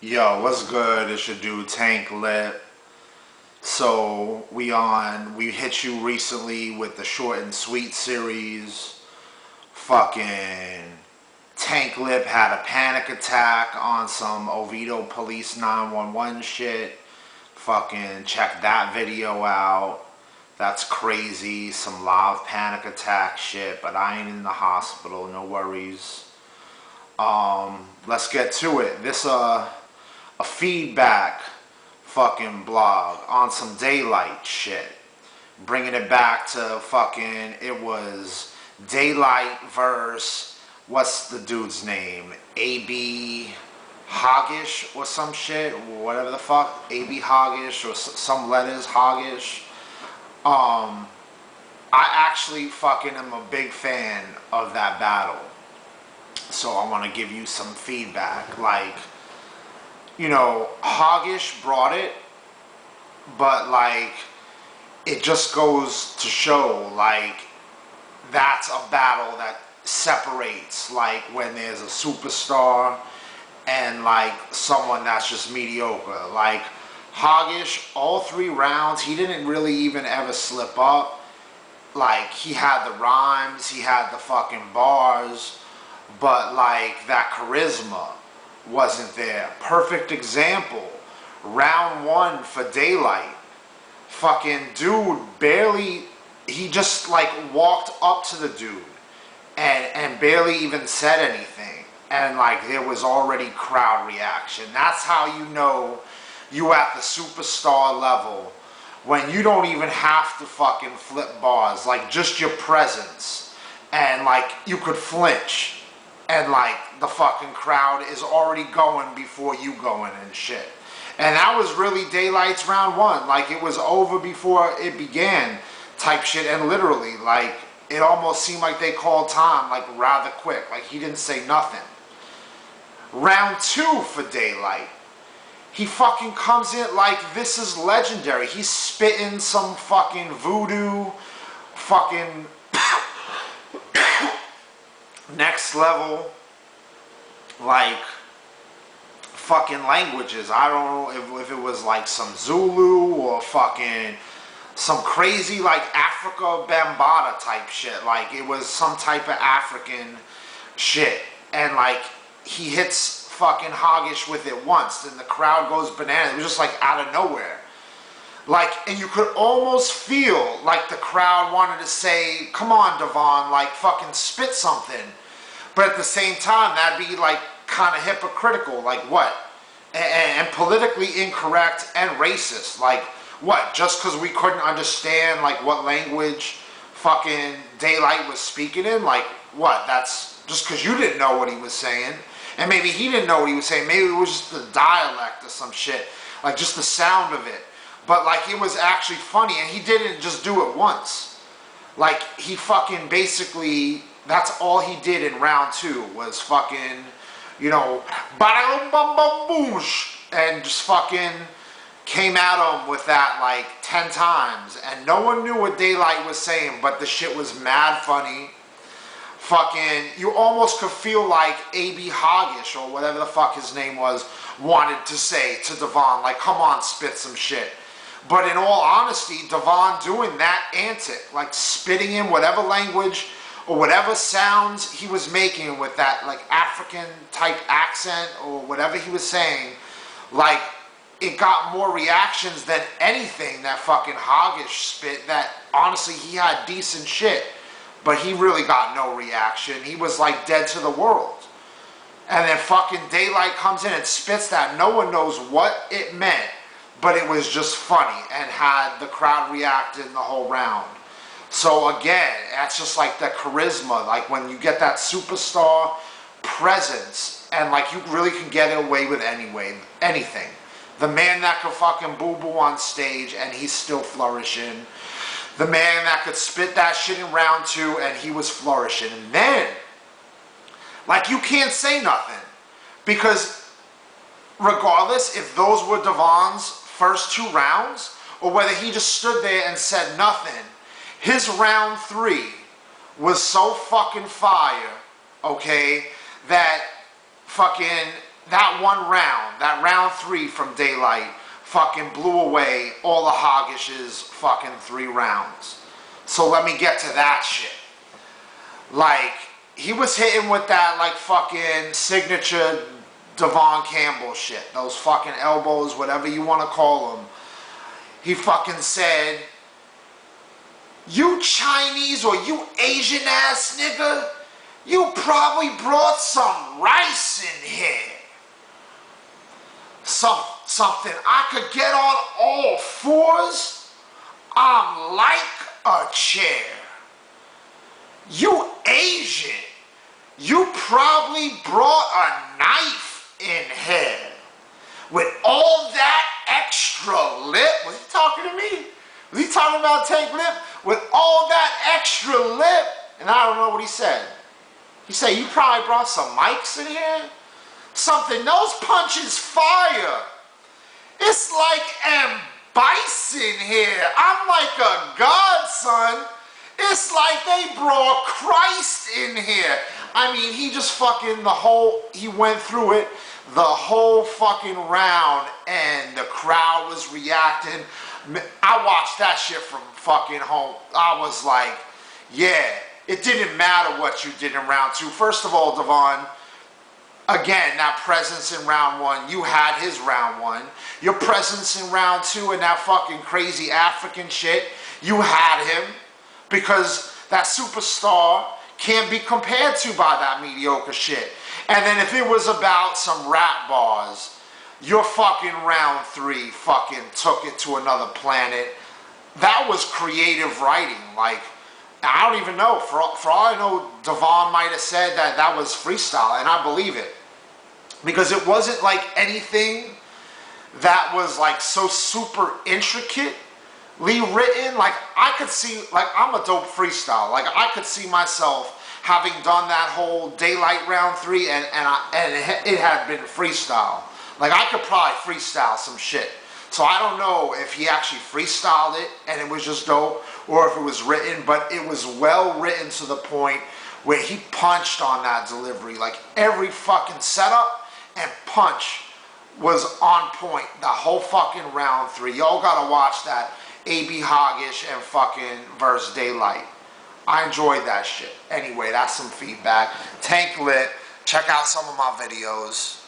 Yo, what's good? It's your dude Tank Lip. So we hit you recently with the short and sweet series. Fucking Tank Lip had a panic attack on some Oviedo Police 911 shit. Fucking check that video out. That's crazy. Some live panic attack shit, but I ain't in the hospital, no worries. Let's get to it. This a feedback fucking blog on some DAYLYT shit. Bringing it back to fucking, it was DAYLYT versus, what's the dude's name? AB Hogish or some shit, whatever the fuck. AB Hogish or some letters, Hogish. I actually fucking am a big fan of that battle. So I want to give you some feedback. Like, you know, Hogish brought it, but like, it just goes to show, like, that's a battle that separates, like, when there's a superstar and like someone that's just mediocre. Like, Hogish, all 3 rounds, he didn't really even ever slip up. Like, he had the rhymes, he had the fucking bars, but like, that charisma wasn't there. Perfect example. Round 1 for DAYLYT. Fucking dude barely, he just like walked up to the dude and barely even said anything. And like, there was already crowd reaction. That's how you know you at the superstar level, when you don't even have to fucking flip bars. Like, just your presence. And like, you could flinch. And like, the fucking crowd is already going before you going and shit. And that was really DAYLYT's round 1. Like, it was over before it began type shit. And literally, like, it almost seemed like they called time like rather quick. Like, he didn't say nothing. Round 2 for DAYLYT. He fucking comes in like, this is legendary. He's spitting some fucking voodoo, fucking next level, like, fucking languages. I don't know if it was like some Zulu or fucking some crazy like Africa Bambata type shit. Like, it was some type of African shit. And like, he hits fucking Hogish with it once and the crowd goes bananas. It was just like out of nowhere. Like, and you could almost feel like the crowd wanted to say, come on, Devon, like, fucking spit something. But at the same time, that'd be like kind of hypocritical. Like, what? And politically incorrect and racist. Like, what? Just because we couldn't understand like what language fucking DAYLYT was speaking in? Like, what? That's just because you didn't know what he was saying. And maybe he didn't know what he was saying. Maybe it was just the dialect or some shit. Like, just the sound of it. But like, it was actually funny. And he didn't just do it once. Like, he fucking basically, that's all he did in round 2 was fucking, you know, bada bum bum boosh, and just fucking came at him with that like 10 times. And no one knew what DAYLYT was saying, but the shit was mad funny. Fucking, you almost could feel like AB Hogish or whatever the fuck his name was wanted to say to Devon, like, come on, spit some shit. But in all honesty, Devon doing that antic, like spitting in whatever language or whatever sounds he was making with that like African type accent or whatever he was saying, like, it got more reactions than anything that fucking Hogish spit. That honestly, he had decent shit, but he really got no reaction. He was like dead to the world. And then fucking DAYLYT comes in and spits that. No one knows what it meant, but it was just funny and had the crowd reacting the whole round. So again, that's just like the charisma. Like, when you get that superstar presence and like, you really can get away with anything. The man that could fucking boo-boo on stage and he's still flourishing. The man that could spit that shit in round 2 and he was flourishing. And then, like, you can't say nothing. Because regardless if those were Devon's first 2 rounds or whether he just stood there and said nothing, his round 3 was so fucking fire, okay, that fucking that one round, that round 3 from DAYLYT, fucking blew away all the Hogish's fucking 3 rounds. So let me get to that shit. Like, he was hitting with that, like, fucking signature Devon Campbell shit. Those fucking elbows, whatever you want to call them. He fucking said, "You Chinese or you Asian ass nigga, you probably brought some rice in here. Something I could get on all fours. I'm like a chair. You Asian, you probably brought a knife in here. With all that extra lip." Was he talking to me? Was he talking about Tank Lip? With all that extra lip. And I don't know what he said. He said, "You probably brought some mics in here. Something, those punches fire. It's like M. Bison here. I'm like a godson. It's like they brought Christ in here." I mean, he just fucking he went through it the whole fucking round, and the crowd was reacting. I watched that shit from fucking home. I was like, yeah, it didn't matter what you did in round 2. First of all, Devon, again, that presence in round 1, you had his round 1. Your presence in round 2 and that fucking crazy African shit, you had him. Because that superstar can't be compared to by that mediocre shit. And then if it was about some rap bars, your fucking round 3 fucking took it to another planet. That was creative writing. Like, I don't even know. For all I know, Devon might have said that that was freestyle, and I believe it. Because it wasn't like anything that was like so super intricately written. Like, I could see, like, I'm a dope freestyle. Like, I could see myself having done that whole DAYLYT round 3 and it had been freestyle. Like, I could probably freestyle some shit. So I don't know if he actually freestyled it and it was just dope, or if it was written, but it was well written to the point where he punched on that delivery. Like, every fucking setup and punch was on point the whole fucking round 3. Y'all gotta watch that AB Hogish and fucking verse DAYLYT. I enjoyed that shit. Anyway, that's some feedback. Tank Lit. Check out some of my videos.